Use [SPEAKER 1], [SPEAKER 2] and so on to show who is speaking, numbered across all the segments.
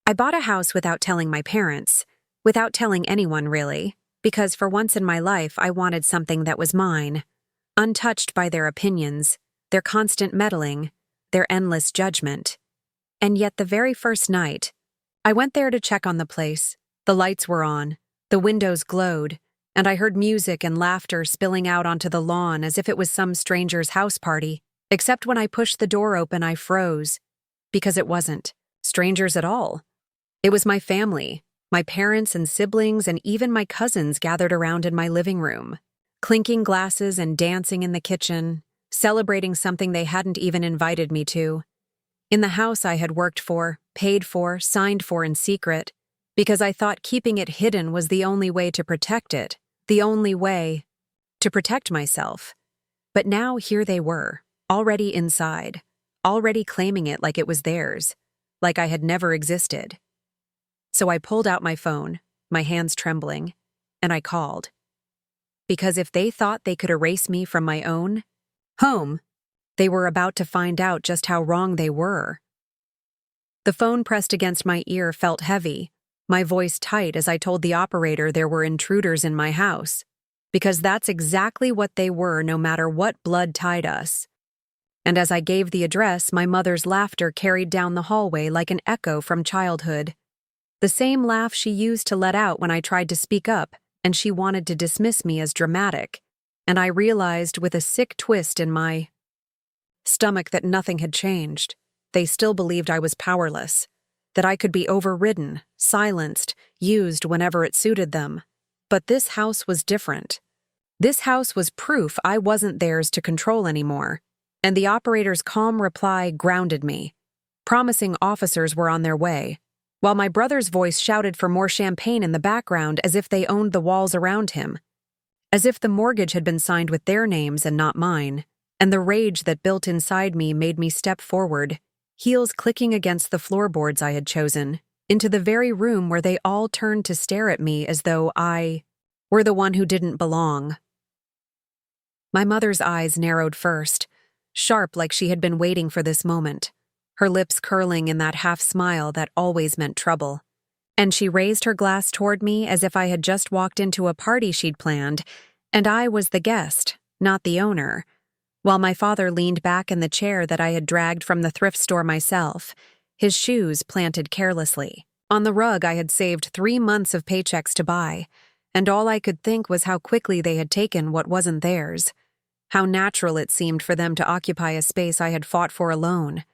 [SPEAKER 1] I bought a house without telling my parents, without telling anyone really, because for once in my life I wanted something that was mine, untouched by their opinions, their constant meddling, their endless judgment. And yet the very first night, I went there to check on the place. The lights were on, the windows glowed, and I heard music and laughter spilling out onto the lawn as if it was some stranger's house party. Except when I pushed the door open, I froze, because it wasn't strangers at all. It was my family, my parents and siblings and even my cousins gathered around in my living room, clinking glasses and dancing in the kitchen, celebrating something they hadn't even invited me to. In the house I had worked for, paid for, signed for in secret, because I thought keeping it hidden was the only way to protect it, the only way to protect myself. But now here they were, already inside, already claiming it like it was theirs, like I had never existed. So I pulled out my phone, my hands trembling, and I called. Because if they thought they could erase me from my own home, they were about to find out just how wrong they were. The phone pressed against my ear felt heavy, my voice tight as I told the operator there were intruders in my house, because that's exactly what they were no matter what blood tied us. And as I gave the address, my mother's laughter carried down the hallway like an echo from childhood. The same laugh she used to let out when I tried to speak up, and she wanted to dismiss me as dramatic. And I realized with a sick twist in my stomach that nothing had changed. They still believed I was powerless, that I could be overridden, silenced, used whenever it suited them. But this house was different. This house was proof I wasn't theirs to control anymore, and the operator's calm reply grounded me, promising officers were on their way, while my brother's voice shouted for more champagne in the background as if they owned the walls around him, as if the mortgage had been signed with their names and not mine. And the rage that built inside me made me step forward, heels clicking against the floorboards I had chosen, into the very room where they all turned to stare at me as though I were the one who didn't belong. My mother's eyes narrowed first, sharp like she had been waiting for this moment, her lips curling in that half-smile that always meant trouble. And she raised her glass toward me as if I had just walked into a party she'd planned, and I was the guest, not the owner, while my father leaned back in the chair that I had dragged from the thrift store myself, his shoes planted carelessly. On the rug I had saved 3 months of paychecks to buy, and all I could think was how quickly they had taken what wasn't theirs, how natural it seemed for them to occupy a space I had fought for alone,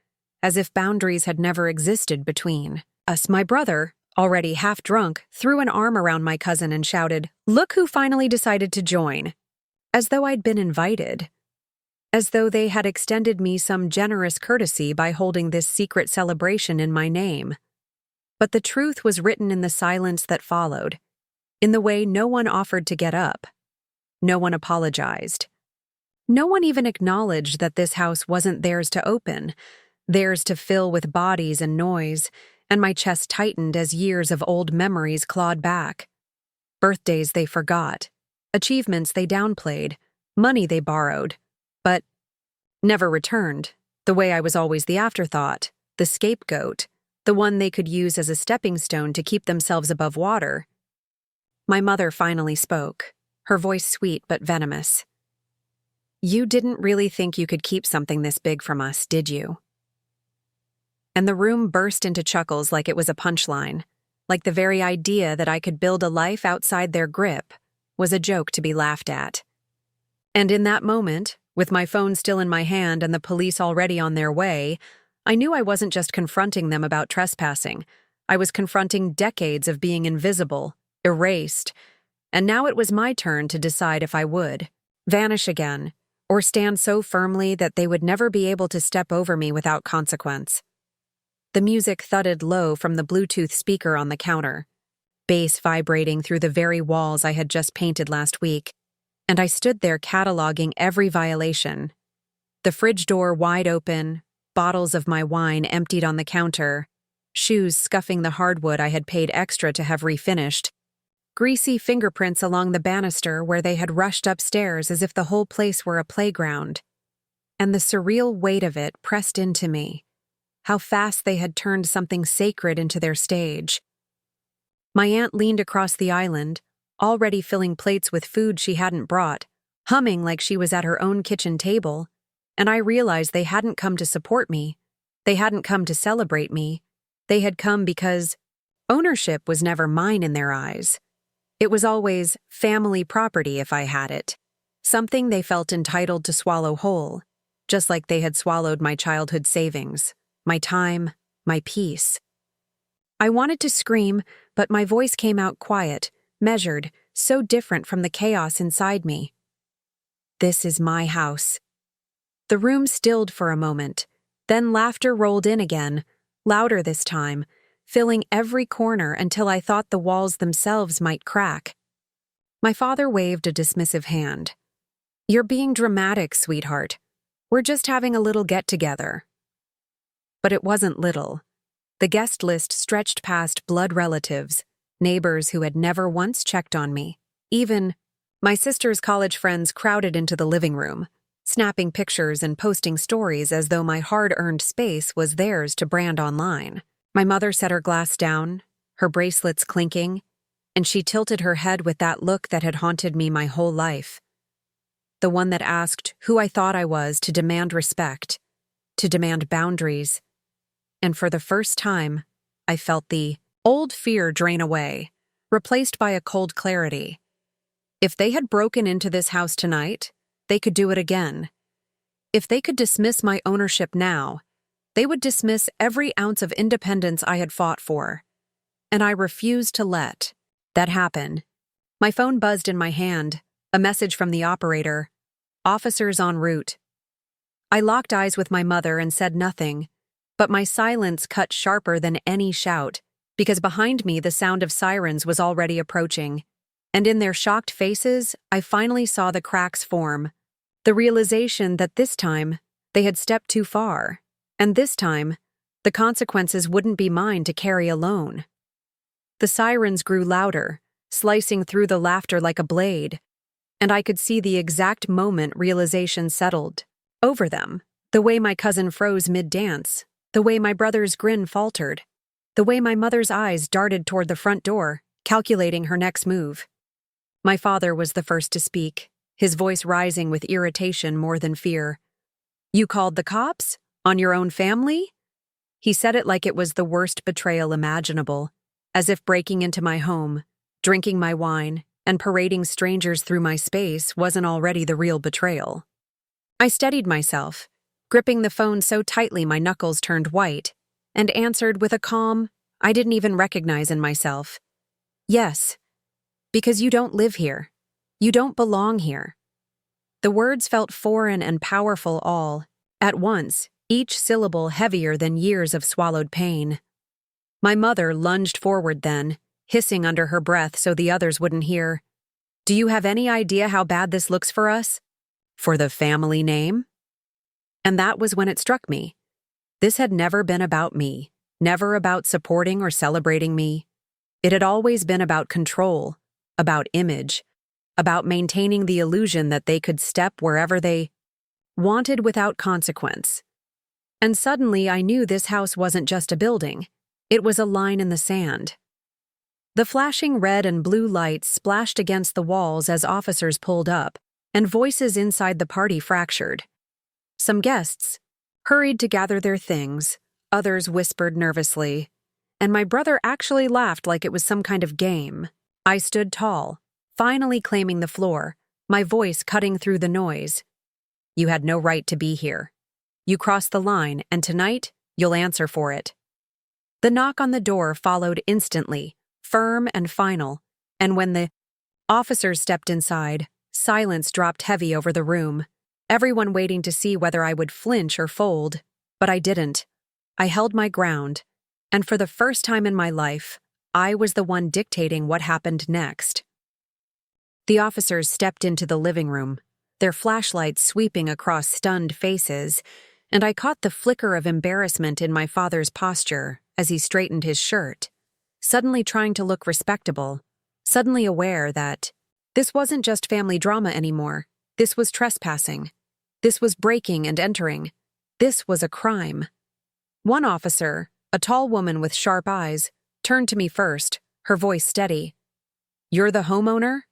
[SPEAKER 1] as if boundaries had never existed between us. My brother, already half drunk, threw an arm around my cousin and shouted, "Look who finally decided to join," as though I'd been invited. As though they had extended me some generous courtesy by holding this secret celebration in my name. But the truth was written in the silence that followed, in the way no one offered to get up. No one apologized. No one even acknowledged that this house wasn't theirs to open, theirs to fill with bodies and noise, and my chest tightened as years of old memories clawed back. Birthdays they forgot, achievements they downplayed, money they borrowed, but never returned, the way I was always the afterthought, the scapegoat, the one they could use as a stepping stone to keep themselves above water. My mother finally spoke, her voice sweet but venomous. "You didn't really think you could keep something this big from us, did you?" And the room burst into chuckles like it was a punchline, like the very idea that I could build a life outside their grip was a joke to be laughed at. And in that moment, with my phone still in my hand and the police already on their way, I knew I wasn't just confronting them about trespassing. I was confronting decades of being invisible, erased, and now it was my turn to decide if I would vanish again, or stand so firmly that they would never be able to step over me without consequence. The music thudded low from the Bluetooth speaker on the counter, bass vibrating through the very walls I had just painted last week, and I stood there cataloging every violation. The fridge door wide open, bottles of my wine emptied on the counter, shoes scuffing the hardwood I had paid extra to have refinished, greasy fingerprints along the banister where they had rushed upstairs as if the whole place were a playground. And the surreal weight of it pressed into me, how fast they had turned something sacred into their stage. My aunt leaned across the island, already filling plates with food she hadn't brought, humming like she was at her own kitchen table, and I realized they hadn't come to support me. They hadn't come to celebrate me. They had come because ownership was never mine in their eyes. It was always family property if I had it, something they felt entitled to swallow whole, just like they had swallowed my childhood savings, my time, my peace. I wanted to scream, but my voice came out quiet, measured, so different from the chaos inside me. This is my house. The room stilled for a moment, then laughter rolled in again, louder this time, filling every corner until I thought the walls themselves might crack. My father waved a dismissive hand. "You're being dramatic, sweetheart. We're just having a little get-together." But it wasn't little. The guest list stretched past blood relatives, neighbors who had never once checked on me. Even my sister's college friends crowded into the living room, snapping pictures and posting stories as though my hard-earned space was theirs to brand online. My mother set her glass down, her bracelets clinking, and she tilted her head with that look that had haunted me my whole life. The one that asked who I thought I was to demand respect, to demand boundaries. And for the first time, I felt the old fear drain away, replaced by a cold clarity. If they had broken into this house tonight, they could do it again. If they could dismiss my ownership now, they would dismiss every ounce of independence I had fought for. And I refused to let that happen. My phone buzzed in my hand, a message from the operator. "Officers en route." I locked eyes with my mother and said nothing, but my silence cut sharper than any shout, because behind me the sound of sirens was already approaching, and in their shocked faces I finally saw the cracks form, the realization that this time they had stepped too far, and this time the consequences wouldn't be mine to carry alone. The sirens grew louder, slicing through the laughter like a blade, and I could see the exact moment realization settled over them, the way my cousin froze mid-dance, the way my brother's grin faltered, the way my mother's eyes darted toward the front door, calculating her next move. My father was the first to speak, his voice rising with irritation more than fear. "You called the cops? On your own family?" He said it like it was the worst betrayal imaginable, as if breaking into my home, drinking my wine, and parading strangers through my space wasn't already the real betrayal. I steadied myself, gripping the phone so tightly my knuckles turned white, and answered with a calm I didn't even recognize in myself. "Yes, because you don't live here. You don't belong here." The words felt foreign and powerful all at once, each syllable heavier than years of swallowed pain. My mother lunged forward then, hissing under her breath so the others wouldn't hear. "Do you have any idea how bad this looks for us? For the family name?" And that was when it struck me. This had never been about me, never about supporting or celebrating me. It had always been about control, about image, about maintaining the illusion that they could step wherever they wanted without consequence. And suddenly I knew this house wasn't just a building. It was a line in the sand. The flashing red and blue lights splashed against the walls as officers pulled up, and voices inside the party fractured. Some guests hurried to gather their things, others whispered nervously, and my brother actually laughed like it was some kind of game. I stood tall, finally claiming the floor, my voice cutting through the noise. "You had no right to be here. You crossed the line, and tonight, you'll answer for it." The knock on the door followed instantly, firm and final, and when the officers stepped inside, silence dropped heavy over the room, everyone waiting to see whether I would flinch or fold. But I didn't. I held my ground, and for the first time in my life, I was the one dictating what happened next. The officers stepped into the living room, their flashlights sweeping across stunned faces, and I caught the flicker of embarrassment in my father's posture as he straightened his shirt, suddenly trying to look respectable, suddenly aware that this wasn't just family drama anymore. This was trespassing. This was breaking and entering. This was a crime. One officer, a tall woman with sharp eyes, turned to me first, her voice steady. "You're the homeowner?"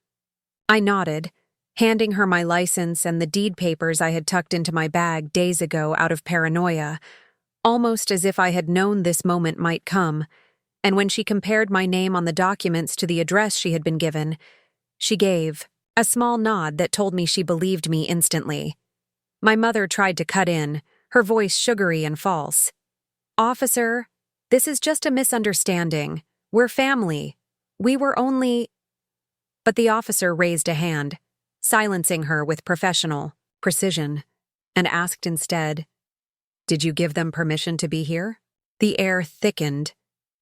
[SPEAKER 1] I nodded, handing her my license and the deed papers I had tucked into my bag days ago out of paranoia, almost as if I had known this moment might come. And when she compared my name on the documents to the address she had been given, she gave a small nod that told me she believed me instantly. My mother tried to cut in, her voice sugary and false. "Officer, this is just a misunderstanding. We're family. We were only—" But the officer raised a hand, silencing her with professional precision, and asked instead, "Did you give them permission to be here?" The air thickened,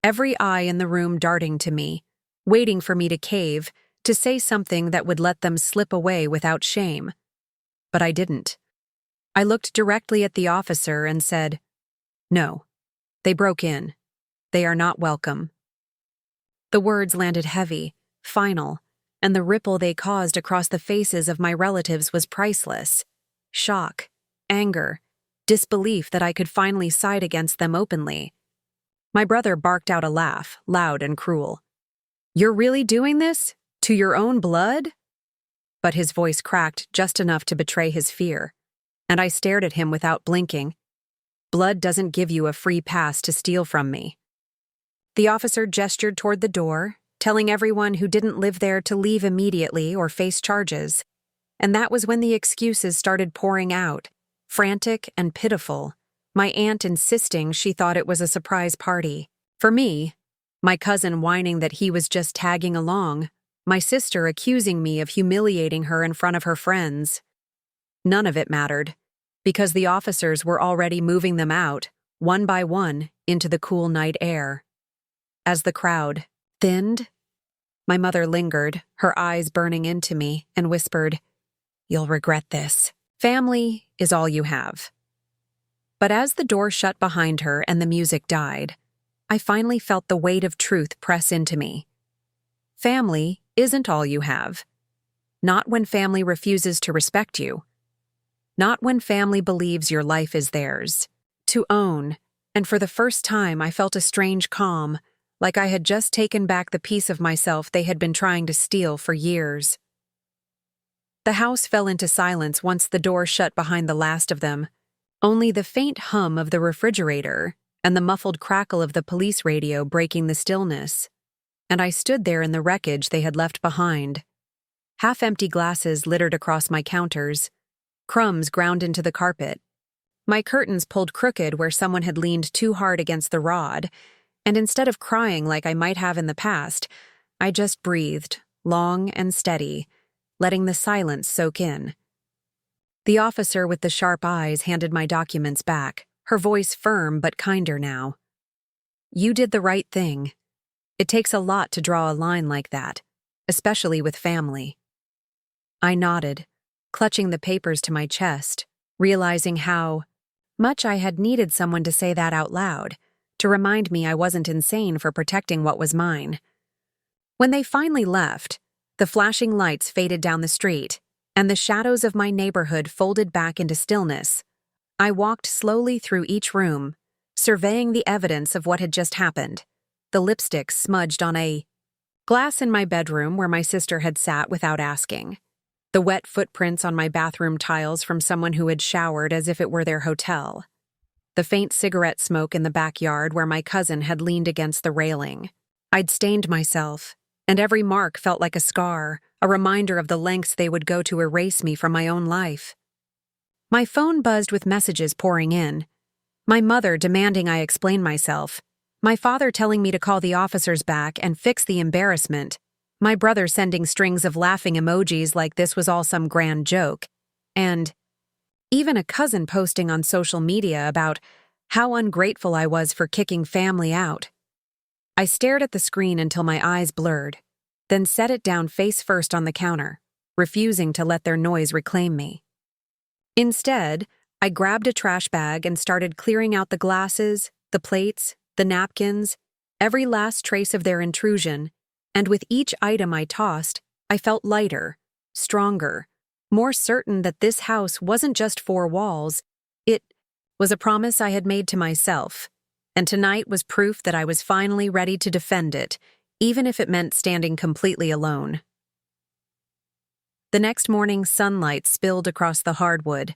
[SPEAKER 1] every eye in the room darting to me, waiting for me to cave, to say something that would let them slip away without shame. But I didn't. I looked directly at the officer and said, "No. They broke in. They are not welcome." The words landed heavy, final, and the ripple they caused across the faces of my relatives was priceless. Shock, anger, disbelief that I could finally side against them openly. My brother barked out a laugh, loud and cruel. "You're really doing this? To your own blood?" But his voice cracked just enough to betray his fear, and I stared at him without blinking. Blood doesn't give you a free pass to steal from me. The officer gestured toward the door, telling everyone who didn't live there to leave immediately or face charges. And that was when the excuses started pouring out, frantic and pitiful, my aunt insisting she thought it was a surprise party. For me, my cousin whining that he was just tagging along, my sister accusing me of humiliating her in front of her friends. None of it mattered, because the officers were already moving them out, one by one, into the cool night air. As the crowd thinned, my mother lingered, her eyes burning into me, and whispered, "You'll regret this. Family is all you have." But as the door shut behind her and the music died, I finally felt the weight of truth press into me. Family isn't all you have. Not when family refuses to respect you. Not when family believes your life is theirs to own, and for the first time I felt a strange calm, like I had just taken back the piece of myself they had been trying to steal for years. The house fell into silence once the door shut behind the last of them, only the faint hum of the refrigerator and the muffled crackle of the police radio breaking the stillness, and I stood there in the wreckage they had left behind. Half-empty glasses littered across my counters, crumbs ground into the carpet, my curtains pulled crooked where someone had leaned too hard against the rod, and instead of crying like I might have in the past, I just breathed, long and steady, letting the silence soak in. The officer with the sharp eyes handed my documents back, her voice firm but kinder now. "You did the right thing. It takes a lot to draw a line like that, especially with family." I nodded, clutching the papers to my chest, realizing how much I had needed someone to say that out loud, to remind me I wasn't insane for protecting what was mine. When they finally left, the flashing lights faded down the street, and the shadows of my neighborhood folded back into stillness. I walked slowly through each room, surveying the evidence of what had just happened, the lipstick smudged on a glass in my bedroom where my sister had sat without asking, the wet footprints on my bathroom tiles from someone who had showered as if it were their hotel, the faint cigarette smoke in the backyard where my cousin had leaned against the railing. I'd stained myself, and every mark felt like a scar, a reminder of the lengths they would go to erase me from my own life. My phone buzzed with messages pouring in. My mother demanding I explain myself, my father telling me to call the officers back and fix the embarrassment, my brother sending strings of laughing emojis like this was all some grand joke, and even a cousin posting on social media about how ungrateful I was for kicking family out. I stared at the screen until my eyes blurred, then set it down face first on the counter, refusing to let their noise reclaim me. Instead, I grabbed a trash bag and started clearing out the glasses, the plates, the napkins, every last trace of their intrusion, and with each item I tossed, I felt lighter, stronger, more certain that this house wasn't just four walls, it was a promise I had made to myself, and tonight was proof that I was finally ready to defend it, even if it meant standing completely alone. The next morning, sunlight spilled across the hardwood,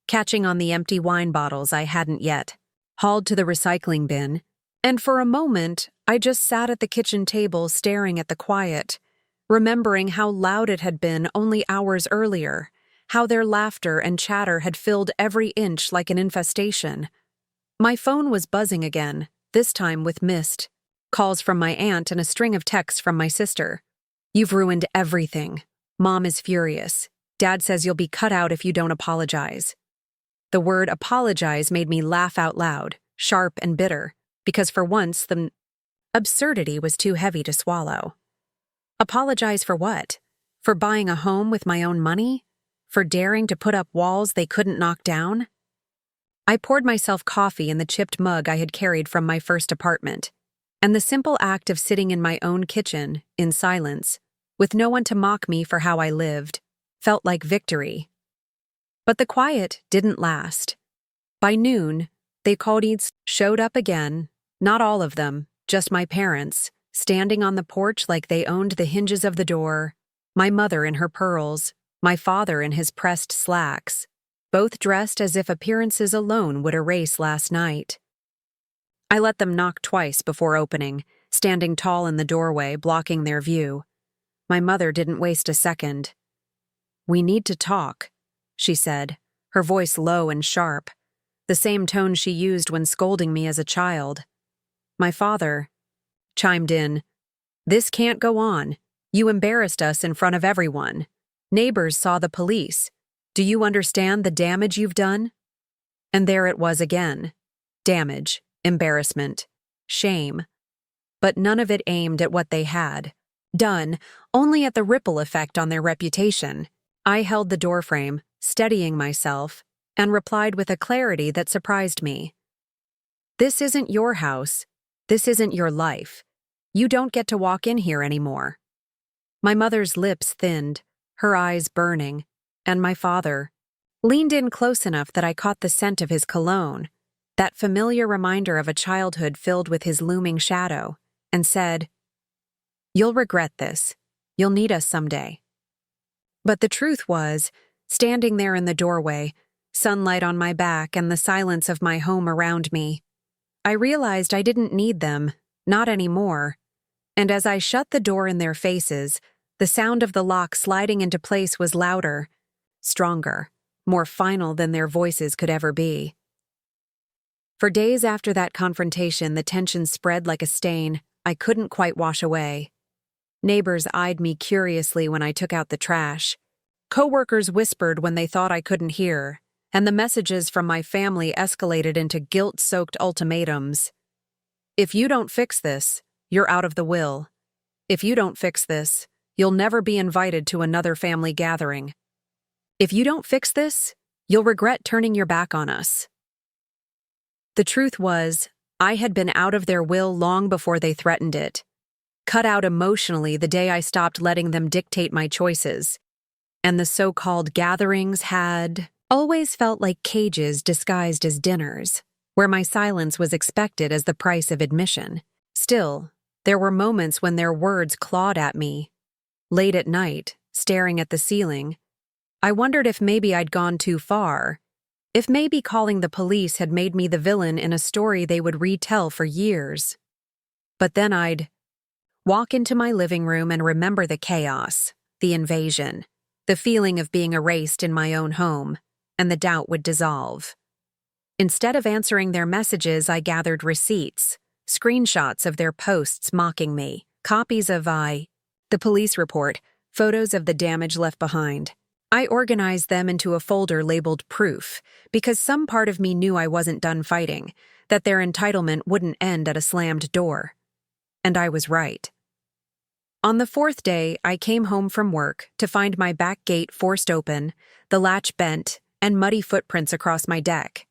[SPEAKER 1] catching on the empty wine bottles I hadn't yet hauled to the recycling bin, and for a moment, I just sat at the kitchen table staring at the quiet, remembering how loud it had been only hours earlier, how their laughter and chatter had filled every inch like an infestation. My phone was buzzing again, this time with missed calls from my aunt and a string of texts from my sister. "You've ruined everything. Mom is furious. Dad says you'll be cut out if you don't apologize." The word apologize made me laugh out loud, sharp and bitter, because for once the absurdity was too heavy to swallow. Apologize for what? For buying a home with my own money? For daring to put up walls they couldn't knock down? I poured myself coffee in the chipped mug I had carried from my first apartment, and the simple act of sitting in my own kitchen, in silence, with no one to mock me for how I lived, felt like victory. But the quiet didn't last. By noon, the colleagues showed up again, not all of them, just my parents, standing on the porch like they owned the hinges of the door, my mother in her pearls, my father in his pressed slacks, both dressed as if appearances alone would erase last night. I let them knock twice before opening, standing tall in the doorway, blocking their view. My mother didn't waste a second. "We need to talk," she said, her voice low and sharp, the same tone she used when scolding me as a child. My father chimed in, "This can't go on. You embarrassed us in front of everyone. Neighbors saw the police. Do you understand the damage you've done?" And there it was again. Damage, embarrassment, shame. But none of it aimed at what they had done, only at the ripple effect on their reputation. I held the doorframe, steadying myself, and replied with a clarity that surprised me. "This isn't your house. This isn't your life. You don't get to walk in here anymore." My mother's lips thinned, her eyes burning, and my father leaned in close enough that I caught the scent of his cologne, that familiar reminder of a childhood filled with his looming shadow, and said, "You'll regret this. You'll need us someday." But the truth was, standing there in the doorway, sunlight on my back and the silence of my home around me, I realized I didn't need them, not anymore. And as I shut the door in their faces, the sound of the lock sliding into place was louder, stronger, more final than their voices could ever be. For days after that confrontation, the tension spread like a stain I couldn't quite wash away. Neighbors eyed me curiously when I took out the trash. Coworkers whispered when they thought I couldn't hear, and the messages from my family escalated into guilt-soaked ultimatums. "If you don't fix this, you're out of the will. If you don't fix this, you'll never be invited to another family gathering. If you don't fix this, you'll regret turning your back on us." The truth was, I had been out of their will long before they threatened it. Cut out emotionally the day I stopped letting them dictate my choices. And the so-called gatherings had always felt like cages disguised as dinners, where my silence was expected as the price of admission. Still, there were moments when their words clawed at me. Late at night, staring at the ceiling, I wondered if maybe I'd gone too far, if maybe calling the police had made me the villain in a story they would retell for years. But then I'd walk into my living room and remember the chaos, the invasion, the feeling of being erased in my own home, and the doubt would dissolve. Instead of answering their messages, I gathered receipts, screenshots of their posts mocking me, copies of the police report, photos of the damage left behind. I organized them into a folder labeled proof, because some part of me knew I wasn't done fighting, that their entitlement wouldn't end at a slammed door. And I was right. On the fourth day, I came home from work to find my back gate forced open, the latch bent, and muddy footprints across my deck.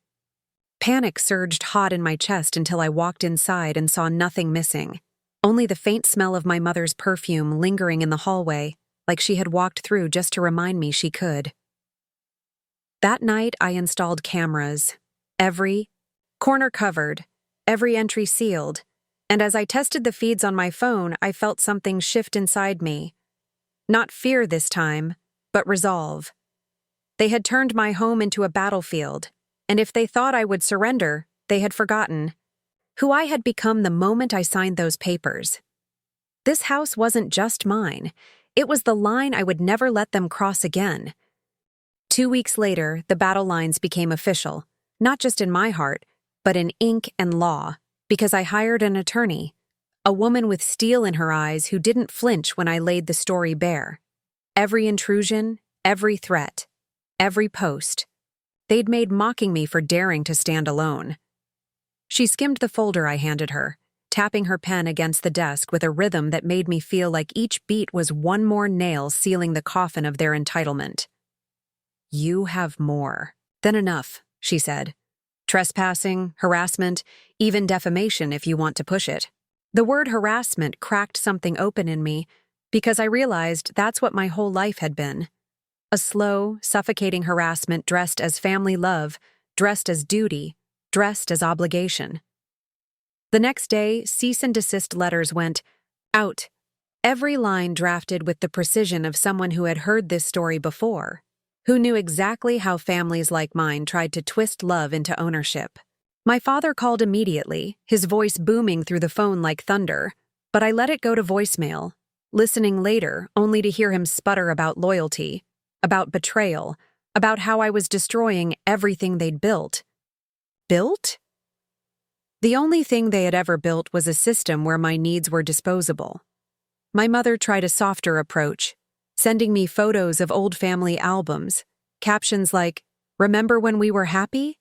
[SPEAKER 1] Panic surged hot in my chest until I walked inside and saw nothing missing, only the faint smell of my mother's perfume lingering in the hallway, like she had walked through just to remind me she could. That night, I installed cameras, every corner covered, every entry sealed, and as I tested the feeds on my phone, I felt something shift inside me. Not fear this time, but resolve. They had turned my home into a battlefield, and if they thought I would surrender, they had forgotten who I had become the moment I signed those papers. This house wasn't just mine. It was the line I would never let them cross again. 2 weeks later, the battle lines became official, not just in my heart, but in ink and law, because I hired an attorney, a woman with steel in her eyes who didn't flinch when I laid the story bare. Every intrusion, every threat, every post, they'd made mocking me for daring to stand alone. She skimmed the folder I handed her, tapping her pen against the desk with a rhythm that made me feel like each beat was one more nail sealing the coffin of their entitlement. "You have more than enough," she said. "Trespassing, harassment, even defamation if you want to push it." The word harassment cracked something open in me because I realized that's what my whole life had been. A slow, suffocating harassment dressed as family love, dressed as duty, dressed as obligation. The next day, cease and desist letters went out, every line drafted with the precision of someone who had heard this story before, who knew exactly how families like mine tried to twist love into ownership. My father called immediately, his voice booming through the phone like thunder, but I let it go to voicemail, listening later only to hear him sputter about loyalty, about betrayal, about how I was destroying everything they'd built. Built? The only thing they had ever built was a system where my needs were disposable. My mother tried a softer approach, sending me photos of old family albums, captions like, "Remember when we were happy?"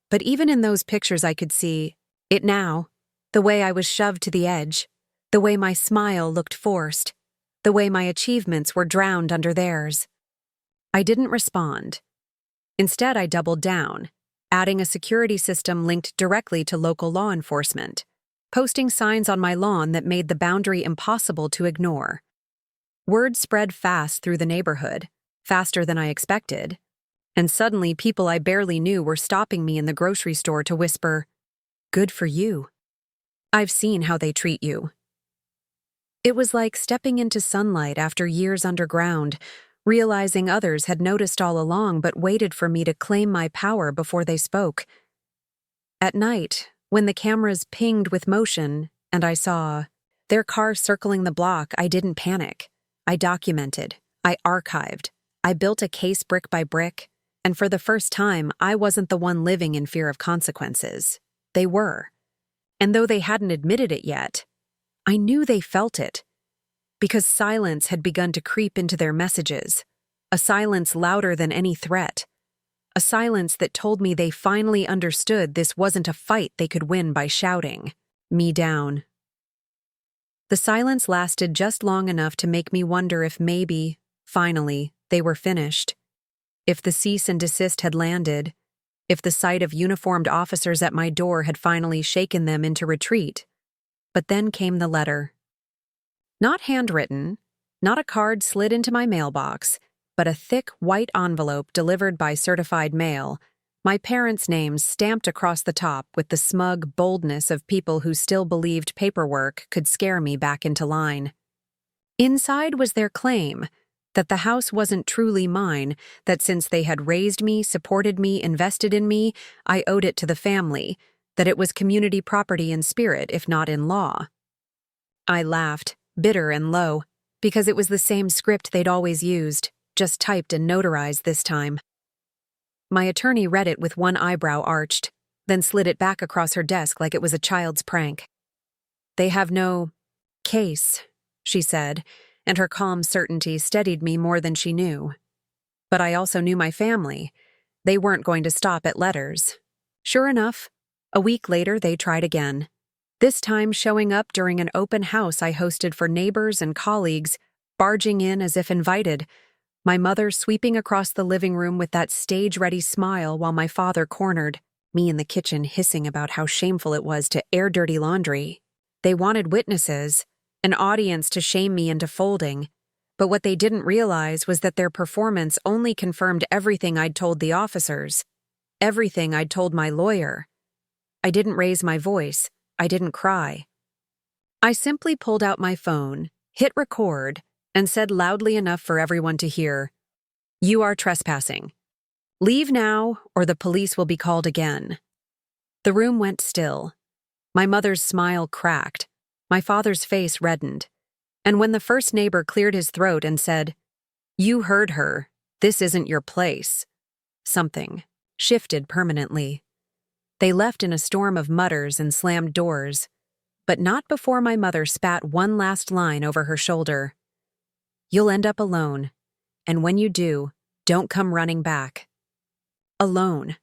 [SPEAKER 1] But even in those pictures I could see it now, the way I was shoved to the edge, the way my smile looked forced, the way my achievements were drowned under theirs. I didn't respond. Instead, I doubled down, adding a security system linked directly to local law enforcement, posting signs on my lawn that made the boundary impossible to ignore. Word spread fast through the neighborhood, faster than I expected, and suddenly people I barely knew were stopping me in the grocery store to whisper, "Good for you. I've seen how they treat you." It was like stepping into sunlight after years underground, realizing others had noticed all along but waited for me to claim my power before they spoke. At night, when the cameras pinged with motion and I saw their car circling the block, I didn't panic. I documented, I archived, I built a case brick by brick, and for the first time, I wasn't the one living in fear of consequences. They were. And though they hadn't admitted it yet, I knew they felt it. Because silence had begun to creep into their messages, a silence louder than any threat, a silence that told me they finally understood this wasn't a fight they could win by shouting me down. The silence lasted just long enough to make me wonder if maybe, finally, they were finished. If the cease and desist had landed, if the sight of uniformed officers at my door had finally shaken them into retreat. But then came the letter. Not handwritten, not a card slid into my mailbox, but a thick white envelope delivered by certified mail, my parents' names stamped across the top with the smug boldness of people who still believed paperwork could scare me back into line. Inside was their claim that the house wasn't truly mine, that since they had raised me, supported me, invested in me, I owed it to the family, that it was community property in spirit, if not in law. I laughed, bitter and low, because it was the same script they'd always used, just typed and notarized this time. My attorney read it with one eyebrow arched, then slid it back across her desk like it was a child's prank. "They have no case," she said, and her calm certainty steadied me more than she knew. But I also knew my family. They weren't going to stop at letters. Sure enough, a week later they tried again. This time showing up during an open house I hosted for neighbors and colleagues, barging in as if invited, my mother sweeping across the living room with that stage-ready smile while my father cornered, me in the kitchen hissing about how shameful it was to air dirty laundry. They wanted witnesses, an audience to shame me into folding, but what they didn't realize was that their performance only confirmed everything I'd told the officers, everything I'd told my lawyer. I didn't raise my voice. I didn't cry. I simply pulled out my phone, hit record, and said loudly enough for everyone to hear, "You are trespassing. Leave now, or the police will be called again." The room went still. My mother's smile cracked. My father's face reddened. And when the first neighbor cleared his throat and said, "You heard her. This isn't your place," something shifted permanently. They left in a storm of mutters and slammed doors, but not before my mother spat one last line over her shoulder. "You'll end up alone, and when you do, don't come running back." Alone.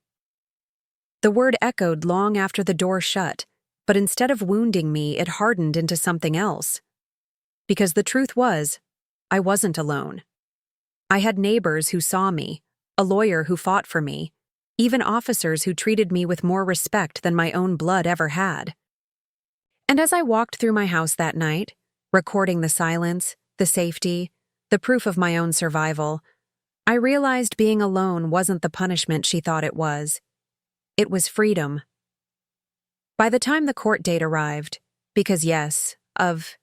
[SPEAKER 1] The word echoed long after the door shut, but instead of wounding me, it hardened into something else. Because the truth was, I wasn't alone. I had neighbors who saw me, a lawyer who fought for me, even officers who treated me with more respect than my own blood ever had. And as I walked through my house that night, recording the silence, the safety, the proof of my own survival, I realized being alone wasn't the punishment she thought it was. It was freedom. By the time the court date arrived, because yes, of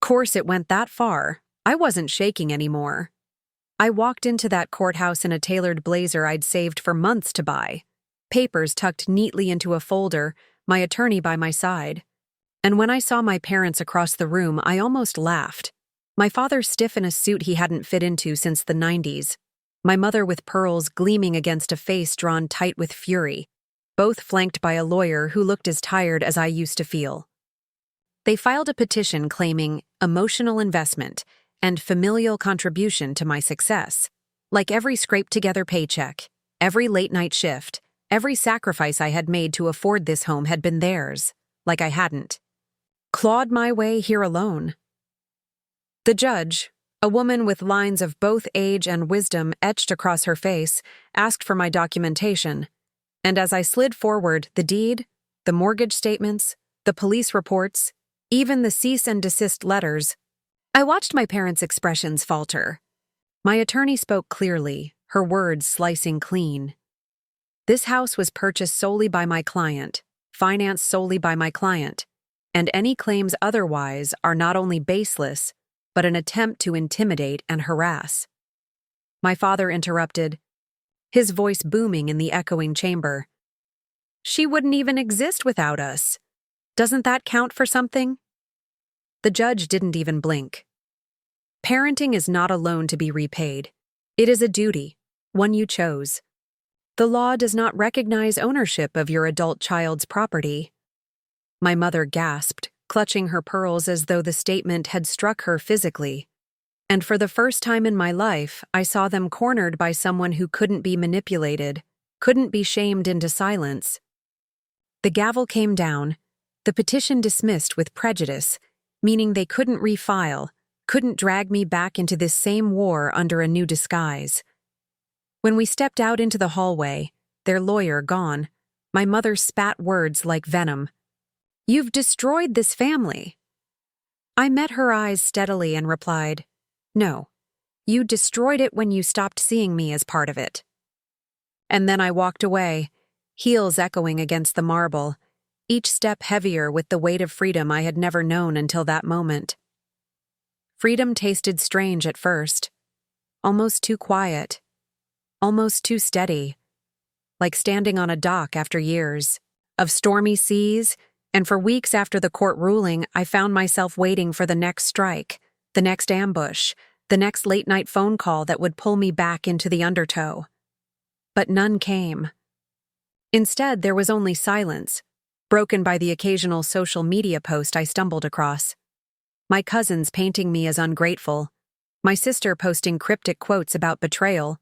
[SPEAKER 1] course it went that far, I wasn't shaking anymore. I walked into that courthouse in a tailored blazer I'd saved for months to buy, papers tucked neatly into a folder, my attorney by my side. And when I saw my parents across the room, I almost laughed. My father stiff in a suit he hadn't fit into since the 90s. My mother with pearls gleaming against a face drawn tight with fury, both flanked by a lawyer who looked as tired as I used to feel. They filed a petition claiming emotional investment and familial contribution to my success. Like every scraped-together paycheck, every late-night shift, every sacrifice I had made to afford this home had been theirs, like I hadn't. Clawed my way here alone. The judge, a woman with lines of both age and wisdom etched across her face, asked for my documentation. And as I slid forward, the deed, the mortgage statements, the police reports, even the cease and desist letters, I watched my parents' expressions falter. My attorney spoke clearly, her words slicing clean. This house was purchased solely by my client, financed solely by my client, and any claims otherwise are not only baseless, but an attempt to intimidate and harass. My father interrupted, his voice booming in the echoing chamber. "She wouldn't even exist without us. Doesn't that count for something?" The judge didn't even blink. Parenting is not a loan to be repaid. It is a duty, one you chose. The law does not recognize ownership of your adult child's property. My mother gasped, clutching her pearls as though the statement had struck her physically. And for the first time in my life, I saw them cornered by someone who couldn't be manipulated, couldn't be shamed into silence. The gavel came down, the petition dismissed with prejudice, meaning they couldn't refile, couldn't drag me back into this same war under a new disguise. When we stepped out into the hallway, their lawyer gone, my mother spat words like venom. "You've destroyed this family." I met her eyes steadily and replied, "No, you destroyed it when you stopped seeing me as part of it." And then I walked away, heels echoing against the marble, each step heavier with the weight of freedom I had never known until that moment. Freedom tasted strange at first, almost too quiet, almost too steady, like standing on a dock after years of stormy seas, and for weeks after the court ruling, I found myself waiting for the next strike, the next ambush, the next late-night phone call that would pull me back into the undertow. But none came. Instead, there was only silence, broken by the occasional social media post I stumbled across. My cousins painting me as ungrateful, my sister posting cryptic quotes about betrayal,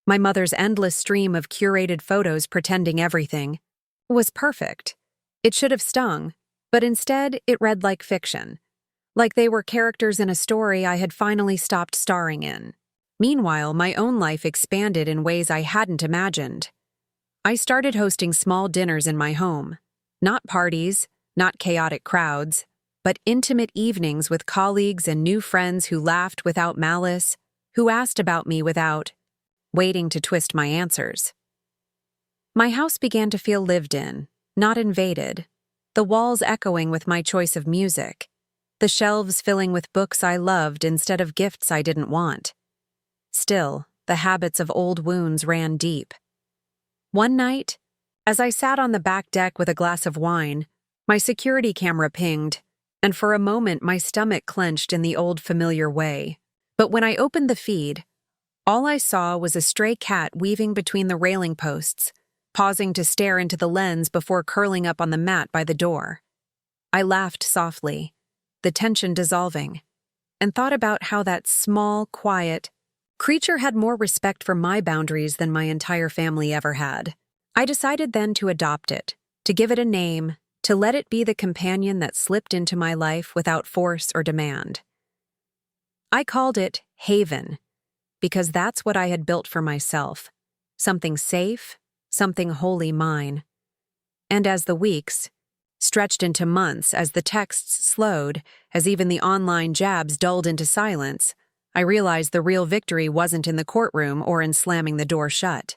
[SPEAKER 1] my mother's endless stream of curated photos pretending everything was perfect. It should have stung, but instead it read like fiction, like they were characters in a story I had finally stopped starring in. Meanwhile, my own life expanded in ways I hadn't imagined. I started hosting small dinners in my home. Not parties, not chaotic crowds, but intimate evenings with colleagues and new friends who laughed without malice, who asked about me without waiting to twist my answers. My house began to feel lived in, not invaded, the walls echoing with my choice of music, the shelves filling with books I loved instead of gifts I didn't want. Still, the habits of old wounds ran deep. One night, as I sat on the back deck with a glass of wine, my security camera pinged, and for a moment my stomach clenched in the old familiar way. But when I opened the feed, all I saw was a stray cat weaving between the railing posts, pausing to stare into the lens before curling up on the mat by the door. I laughed softly, the tension dissolving, and thought about how that small, quiet creature had more respect for my boundaries than my entire family ever had. I decided then to adopt it, to give it a name, to let it be the companion that slipped into my life without force or demand. I called it Haven, because that's what I had built for myself, something safe, something wholly mine. And as the weeks stretched into months, as the texts slowed, as even the online jabs dulled into silence, I realized the real victory wasn't in the courtroom or in slamming the door shut.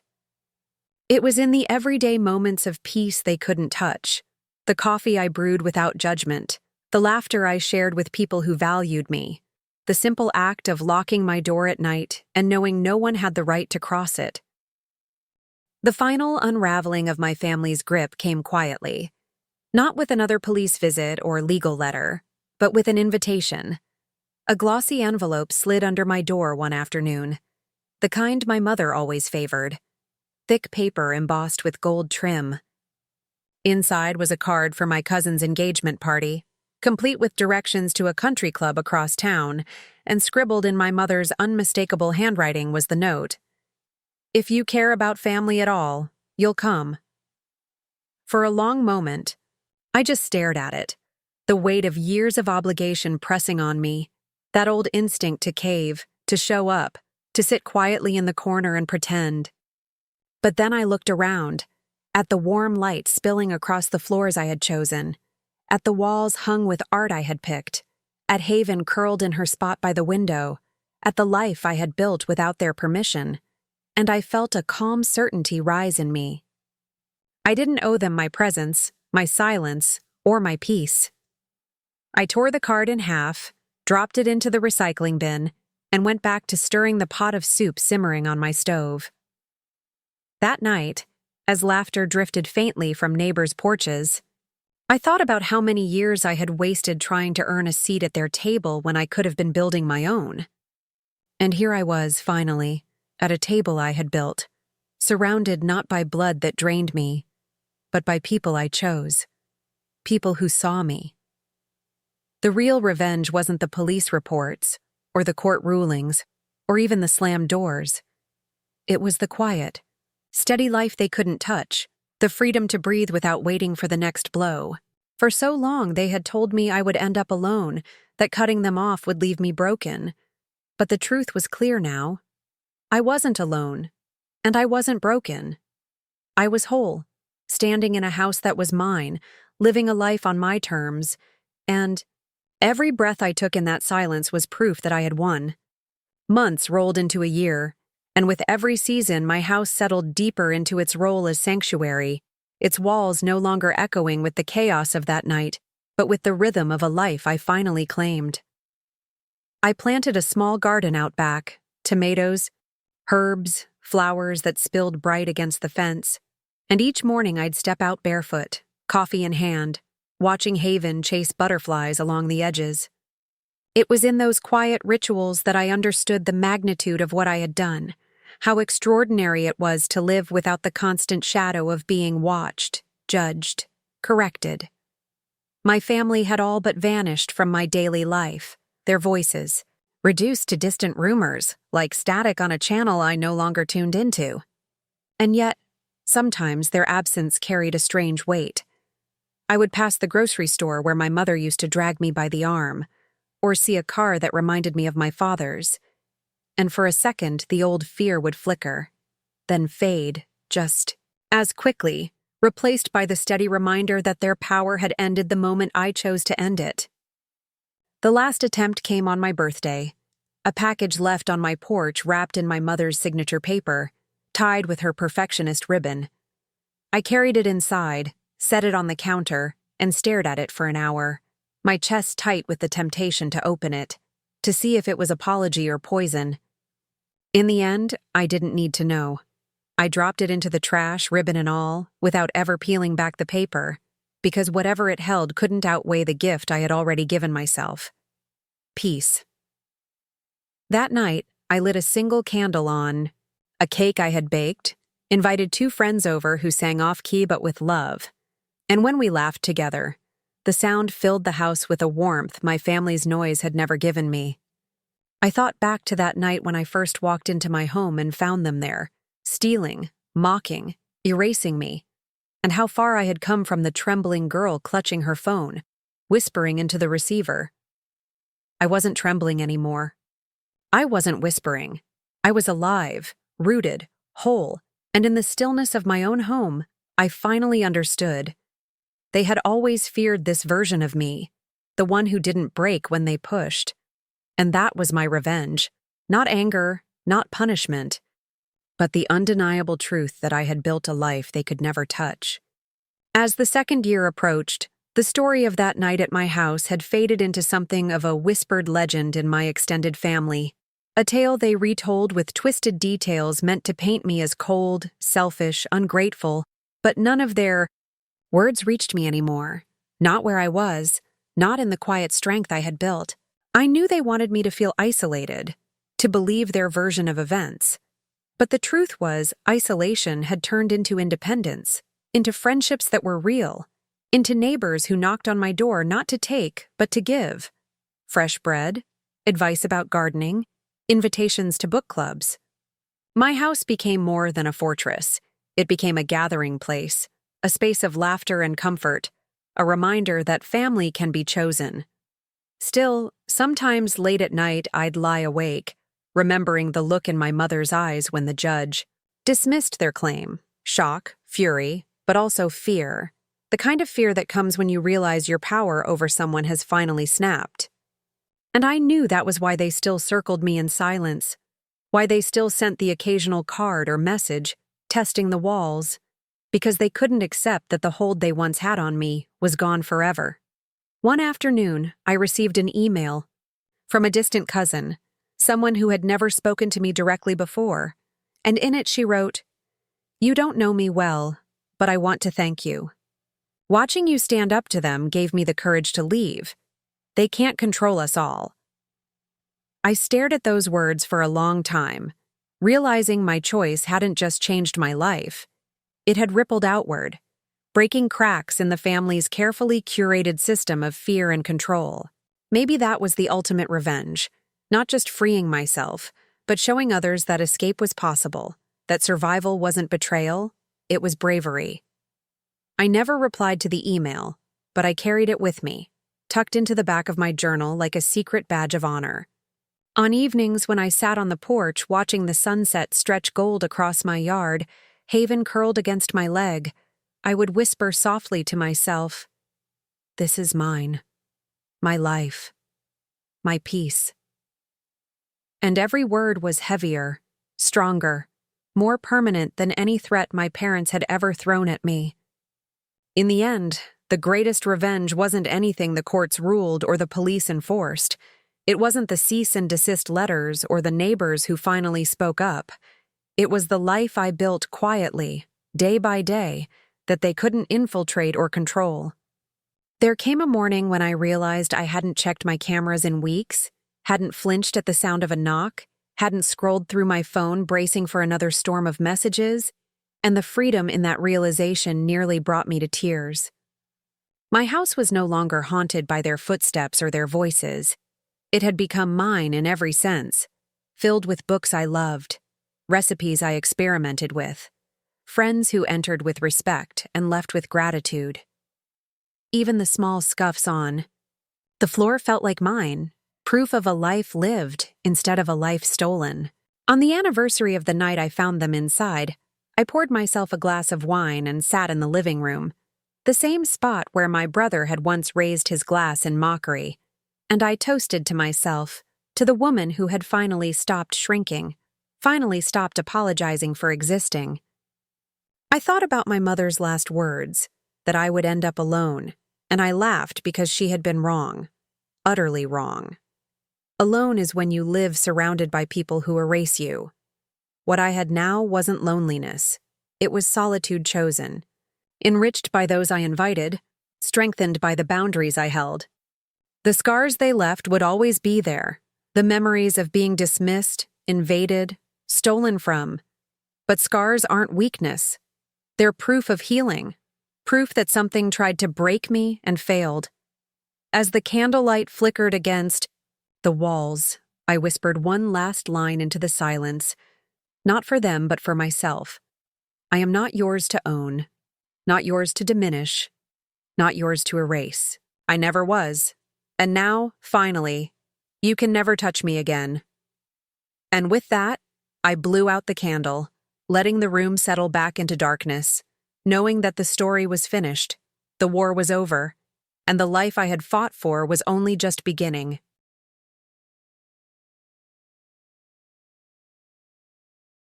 [SPEAKER 1] It was in the everyday moments of peace they couldn't touch, the coffee I brewed without judgment, the laughter I shared with people who valued me, the simple act of locking my door at night and knowing no one had the right to cross it. The final unraveling of my family's grip came quietly, not with another police visit or legal letter, but with an invitation. A glossy envelope slid under my door one afternoon, the kind my mother always favored, thick paper embossed with gold trim. Inside was a card for my cousin's engagement party, complete with directions to a country club across town, and scribbled in my mother's unmistakable handwriting was the note: "If you care about family at all, you'll come." For a long moment, I just stared at it, the weight of years of obligation pressing on me, that old instinct to cave, to show up, to sit quietly in the corner and pretend. But then I looked around, at the warm light spilling across the floors I had chosen, at the walls hung with art I had picked, at Haven curled in her spot by the window, at the life I had built without their permission, and I felt a calm certainty rise in me. I didn't owe them my presence, my silence, or my peace. I tore the card in half, dropped it into the recycling bin, and went back to stirring the pot of soup simmering on my stove. That night, as laughter drifted faintly from neighbors' porches, I thought about how many years I had wasted trying to earn a seat at their table when I could have been building my own. And here I was, finally, at a table I had built, surrounded not by blood that drained me, but by people I chose, people who saw me. The real revenge wasn't the police reports, or the court rulings, or even the slammed doors. It was the quiet, steady life they couldn't touch, the freedom to breathe without waiting for the next blow. For so long they had told me I would end up alone, that cutting them off would leave me broken. But the truth was clear now. I wasn't alone, and I wasn't broken. I was whole, standing in a house that was mine, living a life on my terms, and every breath I took in that silence was proof that I had won. Months rolled into a year, and with every season my house settled deeper into its role as sanctuary, its walls no longer echoing with the chaos of that night, but with the rhythm of a life I finally claimed. I planted a small garden out back, tomatoes, herbs, flowers that spilled bright against the fence, and each morning I'd step out barefoot, coffee in hand, watching Haven chase butterflies along the edges. It was in those quiet rituals that I understood the magnitude of what I had done, how extraordinary it was to live without the constant shadow of being watched, judged, corrected. My family had all but vanished from my daily life, their voices, reduced to distant rumors, like static on a channel I no longer tuned into. And yet, sometimes their absence carried a strange weight. I would pass the grocery store where my mother used to drag me by the arm, or see a car that reminded me of my father's, and for a second the old fear would flicker, then fade, just as quickly, replaced by the steady reminder that their power had ended the moment I chose to end it. The last attempt came on my birthday, a package left on my porch wrapped in my mother's signature paper, tied with her perfectionist ribbon. I carried it inside, set it on the counter, and stared at it for an hour, my chest tight with the temptation to open it, to see if it was apology or poison. In the end, I didn't need to know. I dropped it into the trash, ribbon and all, without ever peeling back the paper, because whatever it held couldn't outweigh the gift I had already given myself. Peace. That night, I lit a single candle on a cake I had baked, invited 2 friends over who sang off-key but with love, and when we laughed together, the sound filled the house with a warmth my family's noise had never given me. I thought back to that night when I first walked into my home and found them there, stealing, mocking, erasing me, and how far I had come from the trembling girl clutching her phone, whispering into the receiver. I wasn't trembling anymore. I wasn't whispering. I was alive, rooted, whole, and in the stillness of my own home, I finally understood. They had always feared this version of me, the one who didn't break when they pushed. And that was my revenge. Not anger, not punishment, but the undeniable truth that I had built a life they could never touch. As the second year approached, the story of that night at my house had faded into something of a whispered legend in my extended family, a tale they retold with twisted details meant to paint me as cold, selfish, ungrateful, but none of their words reached me anymore. Not where I was, not in the quiet strength I had built. I knew they wanted me to feel isolated, to believe their version of events. But the truth was, isolation had turned into independence, into friendships that were real, into neighbors who knocked on my door not to take, but to give. Fresh bread, advice about gardening, invitations to book clubs. My house became more than a fortress. It became a gathering place, a space of laughter and comfort, a reminder that family can be chosen. Still, sometimes late at night I'd lie awake, remembering the look in my mother's eyes when the judge dismissed their claim. Shock, fury, but also fear. The kind of fear that comes when you realize your power over someone has finally snapped. And I knew that was why they still circled me in silence, why they still sent the occasional card or message, testing the walls, because they couldn't accept that the hold they once had on me was gone forever. One afternoon, I received an email from a distant cousin, someone who had never spoken to me directly before, and in it she wrote, "You don't know me well, but I want to thank you. Watching you stand up to them gave me the courage to leave. They can't control us all." I stared at those words for a long time, realizing my choice hadn't just changed my life. It had rippled outward, breaking cracks in the family's carefully curated system of fear and control. Maybe that was the ultimate revenge, not just freeing myself, but showing others that escape was possible, that survival wasn't betrayal, it was bravery. I never replied to the email, but I carried it with me, tucked into the back of my journal like a secret badge of honor. On evenings when I sat on the porch watching the sunset stretch gold across my yard, Haven curled against my leg, I would whisper softly to myself, "This is mine, my life, my peace." And every word was heavier, stronger, more permanent than any threat my parents had ever thrown at me. In the end, the greatest revenge wasn't anything the courts ruled or the police enforced. It wasn't the cease and desist letters or the neighbors who finally spoke up. It was the life I built quietly, day by day, that they couldn't infiltrate or control. There came a morning when I realized I hadn't checked my cameras in weeks, hadn't flinched at the sound of a knock, hadn't scrolled through my phone bracing for another storm of messages, and the freedom in that realization nearly brought me to tears. My house was no longer haunted by their footsteps or their voices. It had become mine in every sense, filled with books I loved, recipes I experimented with, friends who entered with respect and left with gratitude. Even the small scuffs on the floor felt like mine, proof of a life lived instead of a life stolen. On the anniversary of the night I found them inside, I poured myself a glass of wine and sat in the living room, the same spot where my brother had once raised his glass in mockery, and I toasted to myself, to the woman who had finally stopped shrinking, finally stopped apologizing for existing. I thought about my mother's last words, that I would end up alone, and I laughed because she had been wrong. Utterly wrong. Alone is when you live surrounded by people who erase you. What I had now wasn't loneliness. It was solitude chosen, enriched by those I invited, strengthened by the boundaries I held. The scars they left would always be there, the memories of being dismissed, invaded, stolen from. But scars aren't weakness. They're proof of healing, proof that something tried to break me and failed. As the candlelight flickered against the walls, I whispered one last line into the silence, not for them but for myself. I am not yours to own, not yours to diminish, not yours to erase. I never was. And now, finally, you can never touch me again. And with that, I blew out the candle, letting the room settle back into darkness, knowing that the story was finished, the war was over, and the life I had fought for was only just beginning.